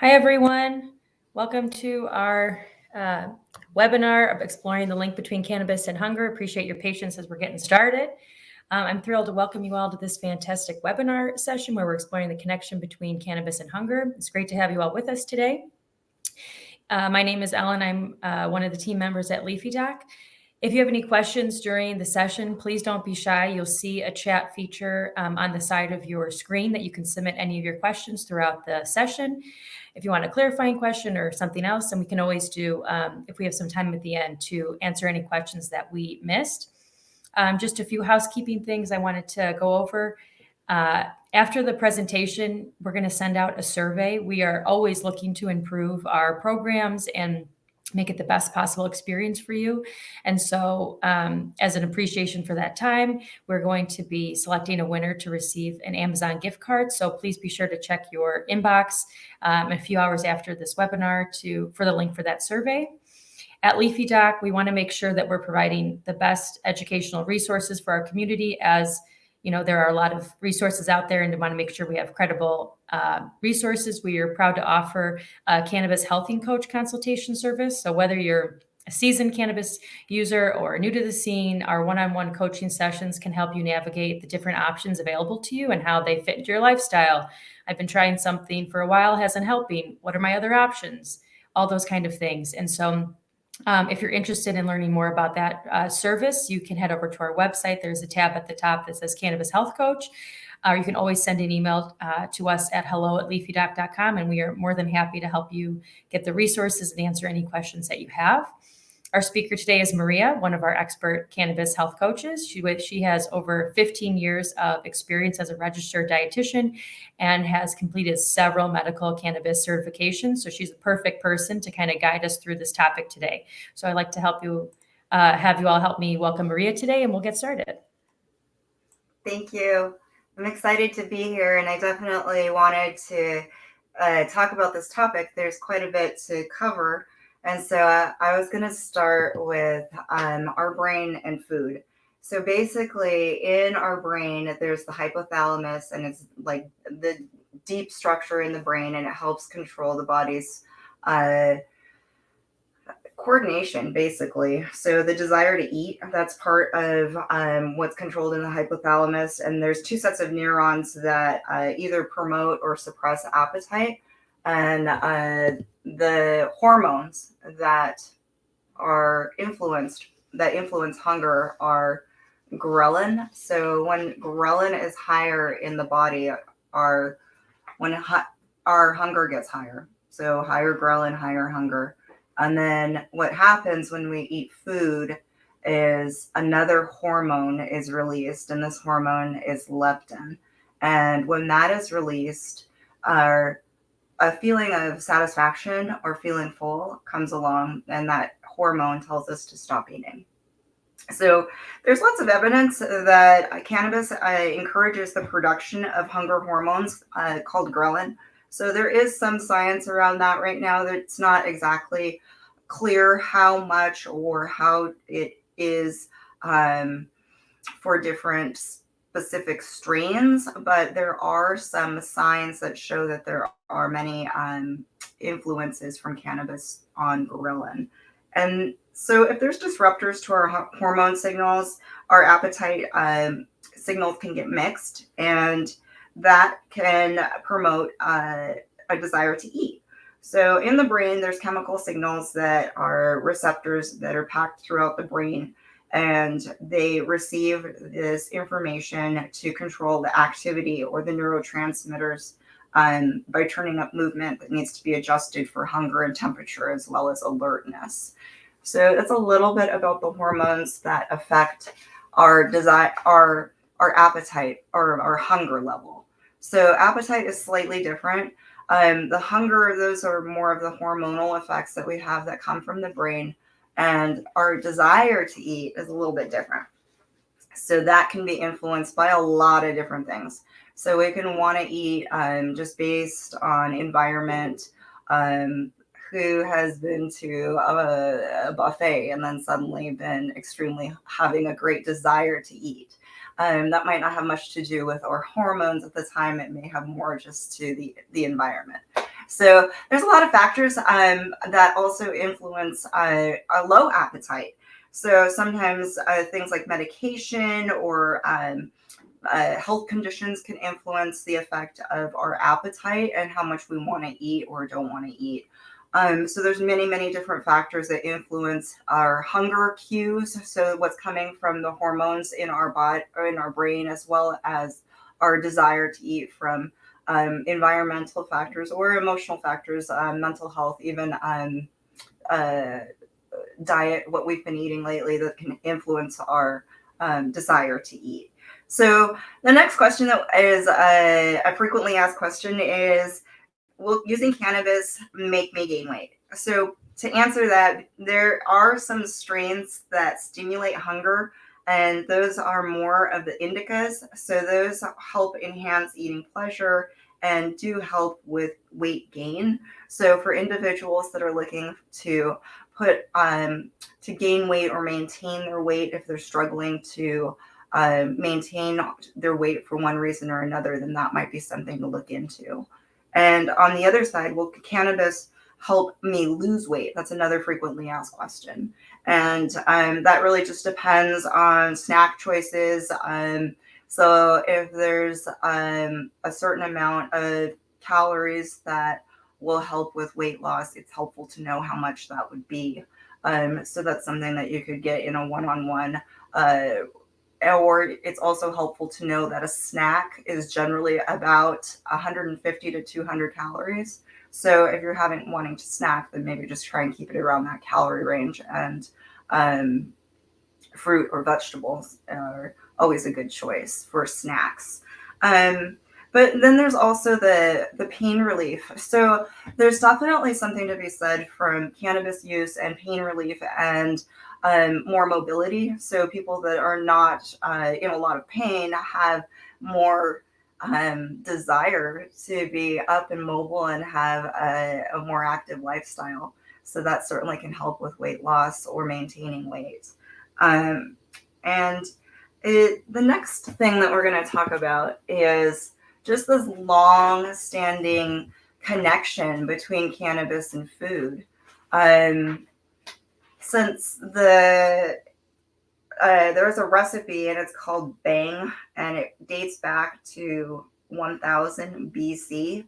Hi, everyone. Welcome to our webinar of exploring the link between cannabis and hunger. Appreciate your patience as we're getting started. I'm thrilled to welcome you all to this fantastic webinar session where we're exploring the connection between cannabis and hunger. It's great to have you all with us today. My name is Ellen. I'm one of the team members at Leafy Doc. If you have any questions during the session, please don't be shy. You'll see a chat feature on the side of your screen that you can submit any of your questions throughout the session. If you want a clarifying question or something else, and we can always do, if we have some time at the end, to answer any questions that we missed. Just a few housekeeping things I wanted to go over. After the presentation, we're going to send out a survey. We are always looking to improve our programs and make it the best possible experience for you. And so as an appreciation for that time, we're going to be selecting a winner to receive an Amazon gift card. So please be sure to check your inbox a few hours after this webinar for the link for that survey. At Leafy Doc, we want to make sure that we're providing the best educational resources for our community. As you know, there are a lot of resources out there, and we want to make sure we have credible resources. We are proud to offer a cannabis health and coach consultation service. So whether you're a seasoned cannabis user or new to the scene, our one-on-one coaching sessions can help you navigate the different options available to you and how they fit into your lifestyle. I've been trying something for a while, hasn't helping. What are my other options? All those kind of things. And so if you're interested in learning more about that service, you can head over to our website. There's a tab at the top that says Cannabis Health Coach. You can always send an email to us at hello@leafydoc.com, and we are more than happy to help you get the resources and answer any questions that you have. Our speaker today is Maria, one of our expert cannabis health coaches. She has over 15 years of experience as a registered dietitian and has completed several medical cannabis certifications. So she's the perfect person to kind of guide us through this topic today. So I'd like to have you all help me welcome Maria today, and we'll get started. Thank you. I'm excited to be here, and I definitely wanted to talk about this topic. There's quite a bit to cover. And so I was going to start with our brain and food. So basically, in our brain, there's the hypothalamus, and it's like the deep structure in the brain, and it helps control the body's coordination, basically. So the desire to eat, that's part of what's controlled in the hypothalamus. And there's two sets of neurons that either promote or suppress appetite. And the hormones that influence hunger are ghrelin. So when ghrelin is higher in the body, our hunger gets higher. So higher ghrelin, higher hunger. And then what happens when we eat food is another hormone is released, and this hormone is leptin. And when that is released, a feeling of satisfaction or feeling full comes along, and that hormone tells us to stop eating. So there's lots of evidence that cannabis encourages the production of hunger hormones called ghrelin. So there is some science around that right now. That's not exactly clear how much or how it is for different specific strains, but there are some signs that show that there are many influences from cannabis on ghrelin. And so if there's disruptors to our hormone signals, our appetite signals can get mixed, and that can promote a desire to eat. So in the brain, there's chemical signals that are receptors that are packed throughout the brain, and they receive this information to control the activity or the neurotransmitters by turning up movement that needs to be adjusted for hunger and temperature, as well as alertness. So it's a little bit about the hormones that affect our desire, our appetite, or our hunger level. So appetite is slightly different. The hunger, those are more of the hormonal effects that we have that come from the brain, and our desire to eat is a little bit different. So that can be influenced by a lot of different things. So we can want to eat just based on environment. Who has been to a buffet and then suddenly been extremely having a great desire to eat? That might not have much to do with our hormones at the time. It may have more just to the environment. So there's a lot of factors that also influence a low appetite. So sometimes things like medication or health conditions can influence the effect of our appetite and how much we want to eat or don't want to eat. So there's many different factors that influence our hunger cues. So what's coming from the hormones in our body or in our brain, as well as our desire to eat from environmental factors or emotional factors, mental health, even uh, diet, what we've been eating lately that can influence our desire to eat. So the next question that is a frequently asked question is, will using cannabis make me gain weight? So to answer that, there are some strains that stimulate hunger, and those are more of the indicas. So those help enhance eating pleasure and do help with weight gain. So for individuals that are looking to put to gain weight or maintain their weight, if they're struggling to maintain their weight for one reason or another, then that might be something to look into. And on the other side, will cannabis help me lose weight? That's another frequently asked question. And that really just depends on snack choices. So if there's a certain amount of calories that will help with weight loss, it's helpful to know how much that would be. So that's something that you could get in a one-on-one or it's also helpful to know that a snack is generally about 150 to 200 calories. So if you're wanting to snack, then maybe just try and keep it around that calorie range. And fruit or vegetables are always a good choice for snacks. But then there's also the pain relief. So there's definitely something to be said from cannabis use and pain relief and more mobility. So people that are not in a lot of pain have more desire to be up and mobile and have a more active lifestyle. So that certainly can help with weight loss or maintaining weight. Um, and the next thing that we're going to talk about is just this long-standing connection between cannabis and food. Since there's a recipe and it's called Bang, and it dates back to 1000 BC,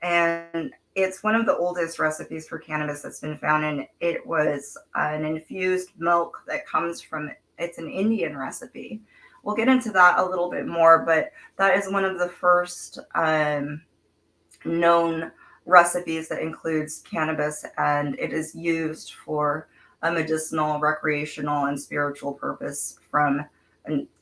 and it's one of the oldest recipes for cannabis that's been found, and it was an infused milk that comes from, it's an Indian recipe. We'll get into that a little bit more, but that is one of the first known recipes that includes cannabis, and it is used for a medicinal, recreational, and spiritual purpose from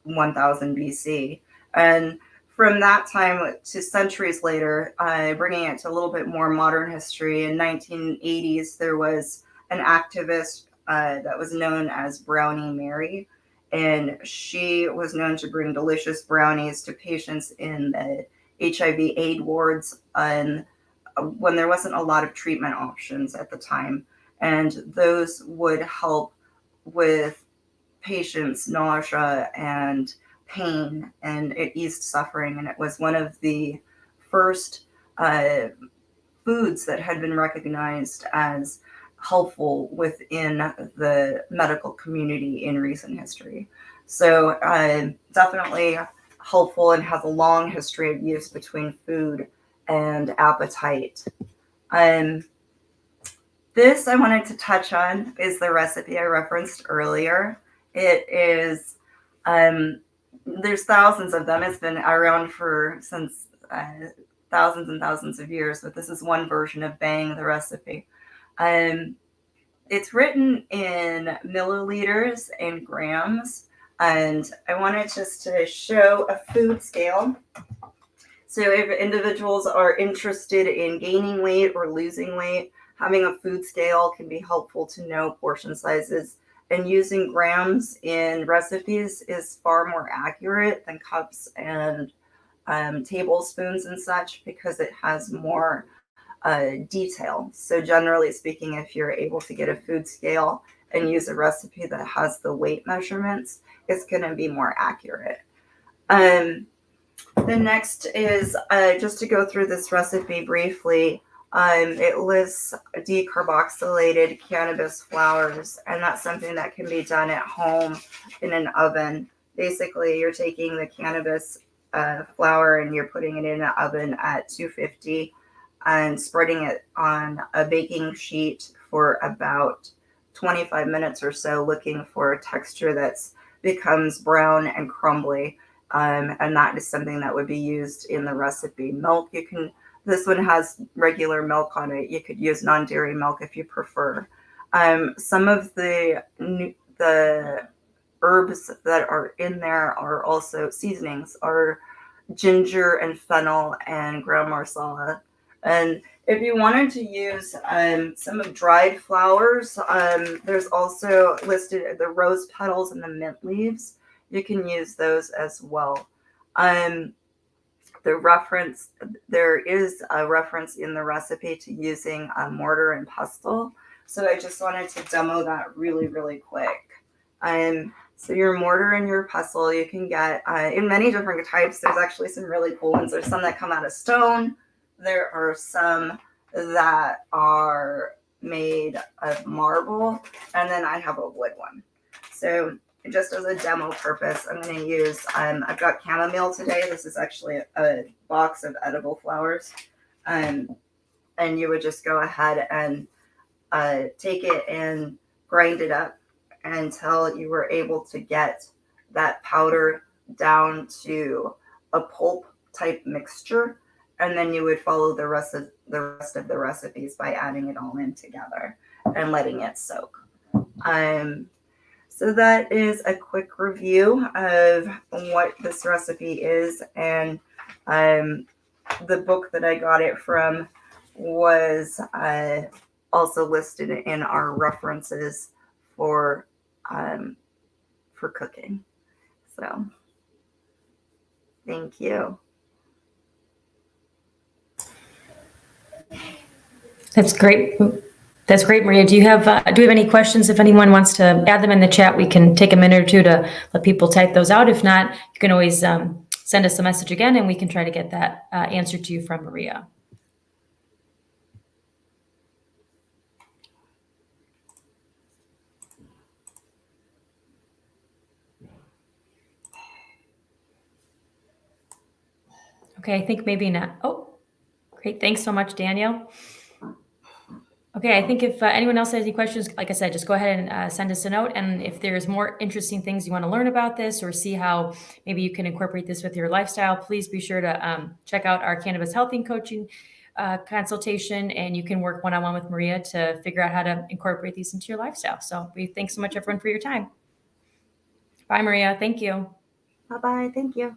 1000 BC. And from that time to centuries later, bringing it to a little bit more modern history, in 1980s, there was an activist that was known as Brownie Mary, and she was known to bring delicious brownies to patients in the HIV/AIDS wards and when there wasn't a lot of treatment options at the time. And those would help with patients' nausea and pain, and it eased suffering. And it was one of the first foods that had been recognized as helpful within the medical community in recent history. So definitely helpful and has a long history of use between food and appetite. This I wanted to touch on is the recipe I referenced earlier. It is, there's thousands of them. It's been around since thousands and thousands of years, but this is one version of Bang, the recipe. It's written in milliliters and grams, and I wanted just to show a food scale. So if individuals are interested in gaining weight or losing weight, having a food scale can be helpful to know portion sizes, and using grams in recipes is far more accurate than cups and tablespoons and such, because it has more detail. So generally speaking, if you're able to get a food scale and use a recipe that has the weight measurements, it's going to be more accurate. The next is just to go through this recipe briefly. It lists decarboxylated cannabis flowers, and that's something that can be done at home in an oven. Basically, you're taking the cannabis flower and you're putting it in an oven at 250 and spreading it on a baking sheet for about 25 minutes or so, looking for a texture that's becomes brown and crumbly. And that is something that would be used in the recipe. Milk, this one has regular milk on it. You could use non-dairy milk if you prefer. Some of the herbs that are in there are also seasonings, are ginger and fennel and ground marsala. And if you wanted to use some of dried flowers, there's also listed the rose petals and the mint leaves. You can use those as well. There is a reference in the recipe to using a mortar and pestle. So I just wanted to demo that really, really quick. So your mortar and your pestle, you can get in many different types. There's actually some really cool ones. There's some that come out of stone. There are some that are made of marble. And then I have a wood one. So just as a demo purpose, I'm going to use, I've got chamomile today. This is actually a box of edible flowers. And you would just go ahead and take it and grind it up until you were able to get that powder down to a pulp type mixture. And then you would follow the rest of the recipes by adding it all in together and letting it soak. So that is a quick review of what this recipe is. And the book that I got it from was also listed in our references for cooking. So thank you. That's great. That's great, Maria. Do we have any questions? If anyone wants to add them in the chat, we can take a minute or two to let people type those out. If not, you can always send us a message again, and we can try to get that answer to you from Maria. Okay, I think maybe not. Oh, great. Thanks so much, Daniel. Okay, I think if anyone else has any questions, like I said, just go ahead and send us a note. And if there's more interesting things you want to learn about this or see how maybe you can incorporate this with your lifestyle, please be sure to check out our Cannabis Health and Coaching consultation, and you can work one-on-one with Maria to figure out how to incorporate these into your lifestyle. So thanks so much, everyone, for your time. Bye, Maria. Thank you. Bye-bye. Thank you.